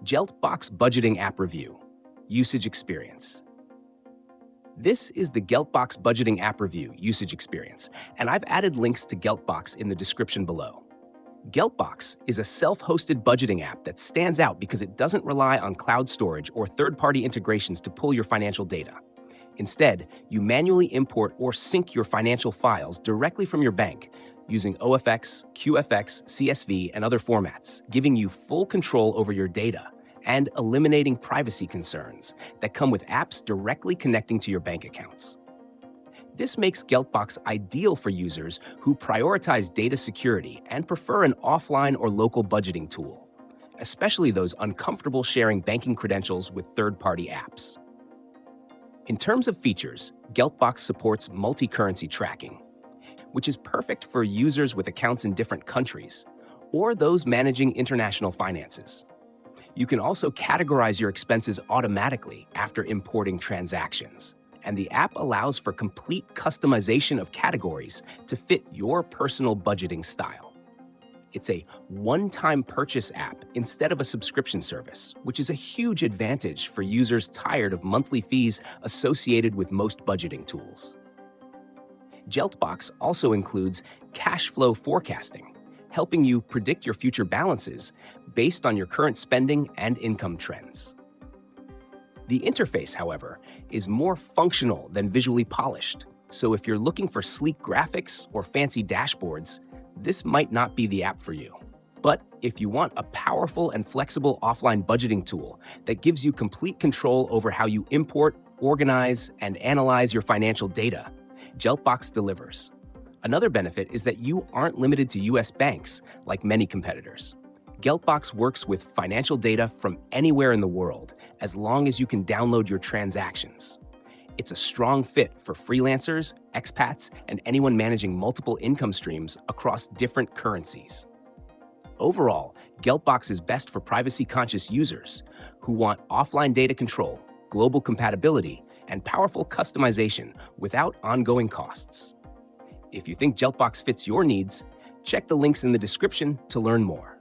GeltBox Budgeting App Review, Usage Experience. This is the GeltBox Budgeting App Review Usage Experience, and I've added links to GeltBox in the description below. GeltBox is a self-hosted budgeting app that stands out because it doesn't rely on cloud storage or third-party integrations to pull your financial data. Instead, you manually import or sync your financial files directly from your bank using OFX, QFX, CSV, and other formats, giving you full control over your data and eliminating privacy concerns that come with apps directly connecting to your bank accounts. This makes GeltBox ideal for users who prioritize data security and prefer an offline or local budgeting tool, especially those uncomfortable sharing banking credentials with third-party apps. In terms of features, GeltBox supports multi-currency tracking, which is perfect for users with accounts in different countries or those managing international finances. You can also categorize your expenses automatically after importing transactions, and the app allows for complete customization of categories to fit your personal budgeting style. It's a one-time purchase app instead of a subscription service, which is a huge advantage for users tired of monthly fees associated with most budgeting tools. GeltBox also includes cash flow forecasting, helping you predict your future balances based on your current spending and income trends. The interface, however, is more functional than visually polished, so if you're looking for sleek graphics or fancy dashboards, this might not be the app for you. But if you want a powerful and flexible offline budgeting tool that gives you complete control over how you import, organize, and analyze your financial data, GeltBox delivers. Another benefit is that you aren't limited to US banks like many competitors. GeltBox works with financial data from anywhere in the world, as long as you can download your transactions. It's a strong fit for freelancers, expats, and anyone managing multiple income streams across different currencies. Overall, GeltBox is best for privacy-conscious users who want offline data control, global compatibility, and powerful customization without ongoing costs. If you think GeltBox fits your needs, check the links in the description to learn more.